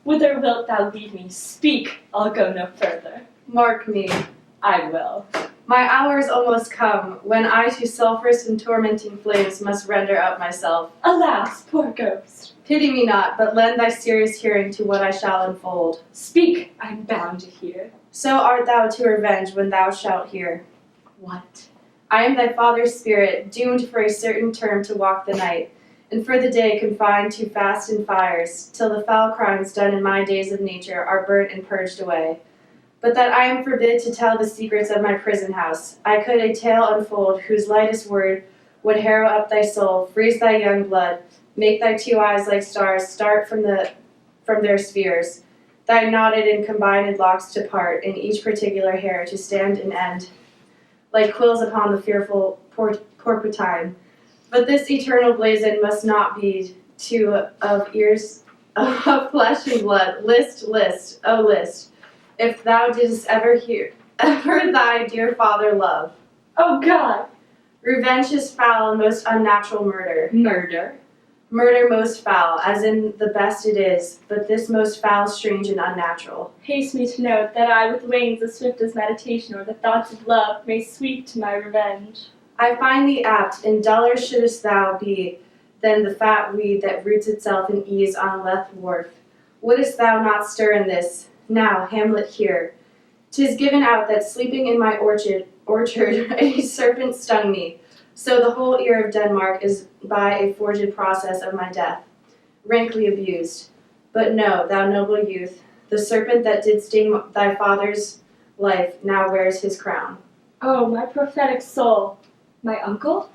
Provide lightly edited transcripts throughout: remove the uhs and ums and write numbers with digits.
Whither wilt thou lead me? Speak, I'll go no further. Mark me. I will. My hour is almost come, when I to sulphurous and tormenting flames must render up myself. Alas, poor ghost. Pity me not, but lend thy serious hearing to what I shall unfold. Speak, I'm bound to hear. So art thou to revenge when thou shalt hear. What? I am thy father's spirit, doomed for a certain term to walk the night, and for the day confined to fast and fires, till the foul crimes done in my days of nature are burnt and purged away. But that I am forbid to tell the secrets of my prison house, I could a tale unfold whose lightest word would harrow up thy soul, freeze thy young blood, make thy two eyes like stars start from their spheres, thy knotted and combined locks to part, and each particular hair to stand and end, like quills upon the fearful porpentine. But this eternal blazon must not be of ears of flesh and blood. List, list, oh list, if thou didst ever thy dear father love. Oh God! Revenge is foul and most unnatural murder. Murder? Murder most foul, as in the best it is, but this most foul, strange, and unnatural. Haste me to note that I with wings as swift as meditation or the thoughts of love may sweep to my revenge. I find thee apt, and duller shouldst thou be than the fat weed that roots itself in ease on Lethe wharf. Wouldst thou not stir in this? Now, Hamlet, hear. 'Tis given out that sleeping in my orchard a serpent stung me, so the whole ear of Denmark is by a forged process of my death, rankly abused. But know, thou noble youth, the serpent that did sting thy father's life now wears his crown. Oh, my prophetic soul! My uncle?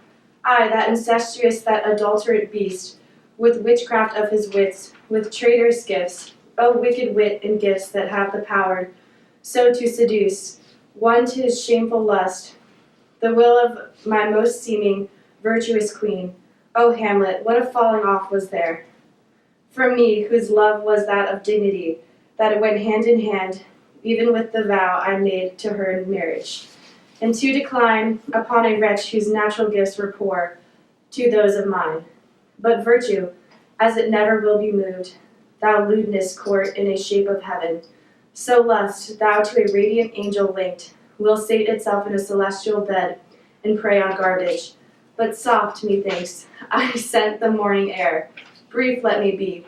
Aye, that incestuous, that adulterate beast, with witchcraft of his wits, with traitorous gifts, O wicked wit and gifts that have the power so to seduce one to his shameful lust, the will of my most seeming virtuous queen. O Hamlet, what a falling off was there from me, whose love was that of dignity, that it went hand in hand, even with the vow I made to her in marriage, and to decline upon a wretch whose natural gifts were poor to those of mine. But virtue, as it never will be moved, thou lewdness court in a shape of heaven, so lust, thou to a radiant angel linked, will sate itself in a celestial bed and prey on garbage. But soft, methinks, I scent the morning air. Brief let me be.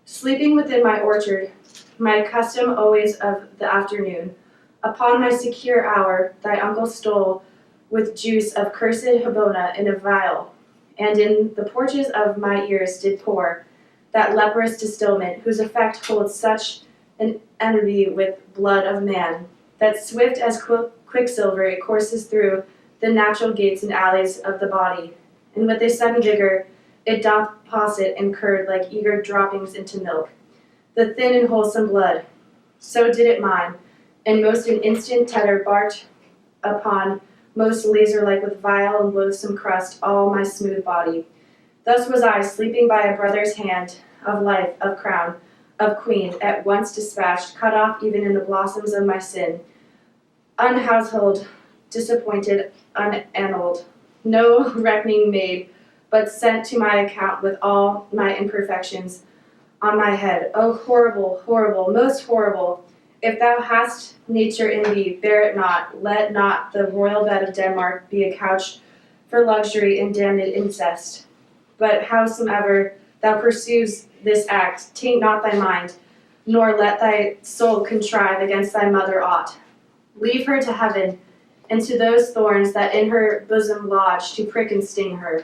Sleeping within my orchard, my custom always of the afternoon, upon my secure hour, thy uncle stole with juice of cursed Habona in a vial, and in the porches of my ears did pour that leprous distilment, whose effect holds such an enmity with blood of man, that swift as quicksilver it courses through the natural gates and alleys of the body, and with a sudden vigor it doth posset and curd like eager droppings into milk, the thin and wholesome blood. So did it mine, and most an instant tetter barked upon, most laser-like with vile and loathsome crust, all my smooth body. Thus was I, sleeping by a brother's hand, of life, of crown, of queen, at once dispatched, cut off even in the blossoms of my sin, unhousehold, disappointed, unannaled, no reckoning made, but sent to my account with all my imperfections on my head. Oh, horrible, horrible, most horrible! If thou hast nature in thee, bear it not. Let not the royal bed of Denmark be a couch for luxury and damned incest. But howsoever thou pursues this act, taint not thy mind, nor let thy soul contrive against thy mother aught. Leave her to heaven, and to those thorns that in her bosom lodge to prick and sting her.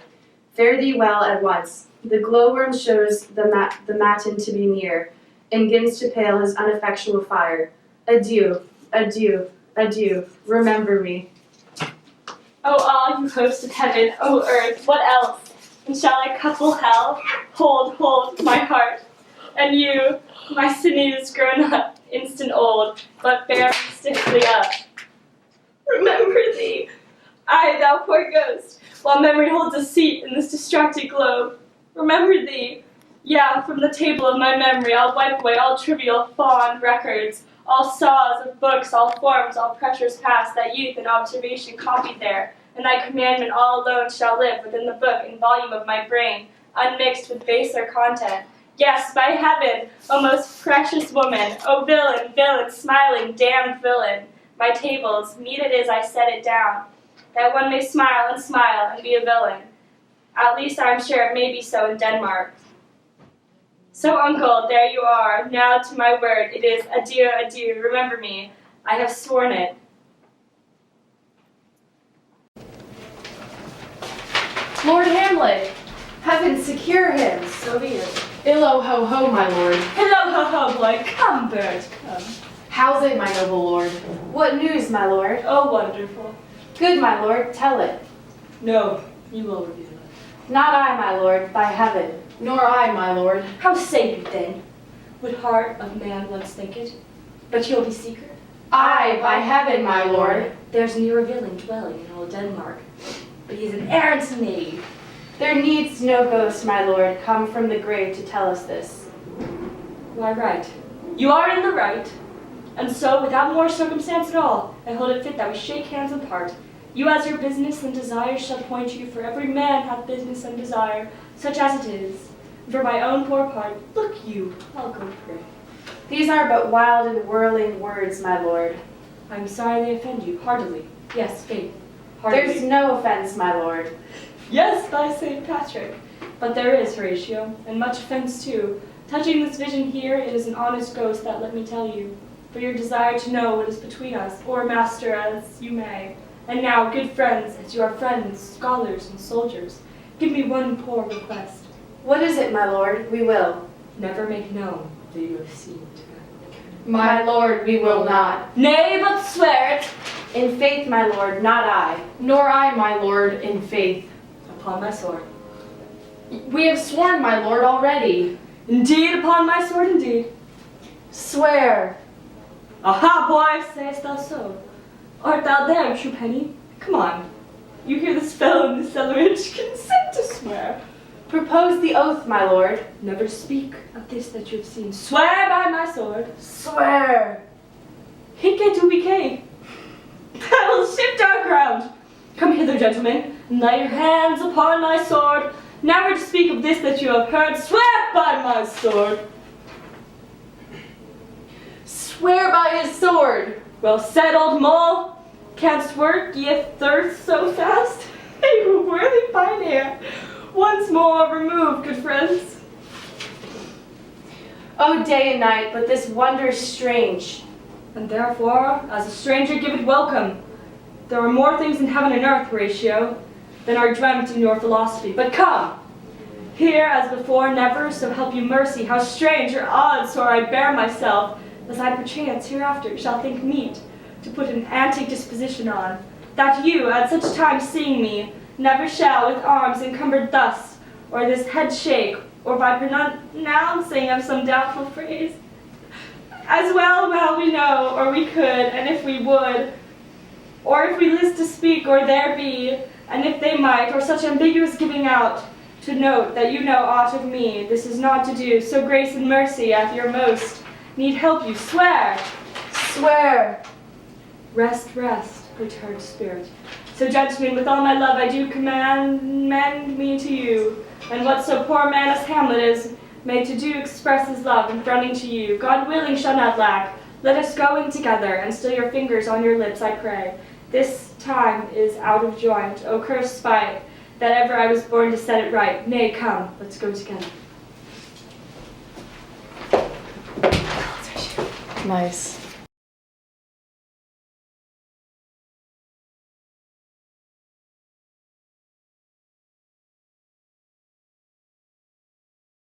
Fare thee well at once. The glowworm shows the matin to be near, and gins to pale his ineffectual fire. Adieu, adieu, adieu, remember me. Oh, all you hosts of heaven, oh earth, what else? And shall I couple hell? Hold, hold, my heart. And you, my sinews grown up, instant old, but bear me stiffly up. Remember thee, I, thou poor ghost, while memory holds a seat in this distracted globe. Remember thee, yeah, from the table of my memory I'll wipe away all trivial, fond records, all saws of books, all forms, all pressures past that youth and observation copied there, and thy commandment all alone shall live within the book and volume of my brain, unmixed with baser content. Yes, by heaven, O most precious woman, O villain, villain, smiling, damned villain. My tables, meet it is I set it down, that one may smile and be a villain. At least I am sure it may be so in Denmark. So, uncle, there you are. Now to my word, it is adieu, adieu. Remember me. I have sworn it. Lord Hamlet, Heaven secure him. So be it. illo ho ho, my lord. Hello, ho, ho, boy. Come, bird, come. How's it, my noble lord? What news, my lord? Oh, wonderful. Good, my lord, tell it. No, you will reveal it. Not I, my lord, by heaven. Nor I, my lord. How say you then? Would heart of man once think it? But you'll be secret. I, by heaven, my lord. There's near a villain dwelling in old Denmark, but he's an errant knave. There needs no ghost, my lord, come from the grave to tell us this. Why, right. You are in the right. And so, without more circumstance at all, I hold it fit that we shake hands and part. You as your business and desire shall point you, for every man hath business and desire, such as it is. And for my own poor part, look you, I'll go pray. These are but wild and whirling words, my lord. I am sorry they offend you, heartily. Yes, faith, heartily. There's no offense, my lord. Yes, by St. Patrick. But there is, Horatio, and much offense too. Touching this vision here, it is an honest ghost that let me tell you. For your desire to know what is between us, or master as you may. And now, good friends, as you are friends, scholars, and soldiers, give me one poor request. What is it, my lord? We will. Never make known that you have seen tonight. My lord, we will not. Nay, but swear it. In faith, my lord, not I. Nor I, my lord, in faith. Upon my sword. We have sworn, my lord, already. Indeed, upon my sword, indeed. Swear. Aha, boy, sayest thou so? Art thou there, true penny? Come on. You hear this fellow in the cellarage. Consent to swear. Propose the oath, my lord. Never speak of this that you have seen. Swear by my sword. Swear. Hic et ubique. I will shift our ground. Come hither, gentlemen, and lay your hands upon my sword. Never to speak of this that you have heard. Swear by my sword. Swear by his sword. Well said, old mole. Canst work ye thirst so fast? You worthy pioneer. Once more remove, good friends. Oh, day and night, but this wonder is strange. And therefore, as a stranger, give it welcome. There are more things in heaven and earth, Horatio, than are dreamt in your philosophy. But come, here as before, never, so help you mercy, how strange or odd sore I bear myself, as I perchance hereafter shall think meet to put an antic disposition on, that you, at such time seeing me, never shall with arms encumbered thus, or this head shake, or by pronouncing of some doubtful phrase, as well we know, or we could, and if we would, or if we list to speak, or there be, and if they might, or such ambiguous giving out, to note that you know aught of me, this is not to do, so grace and mercy at your most need help you. Swear! Swear. Rest, rest, returned spirit. So, gentlemen, with all my love I do commend me to you, and what so poor man as Hamlet is, may to do express his love in fronting to you. God willing shall not lack. Let us go in together, and still your fingers on your lips, I pray. This time is out of joint. O cursed spite, that ever I was born to set it right. Nay, come, let's go together. Nice.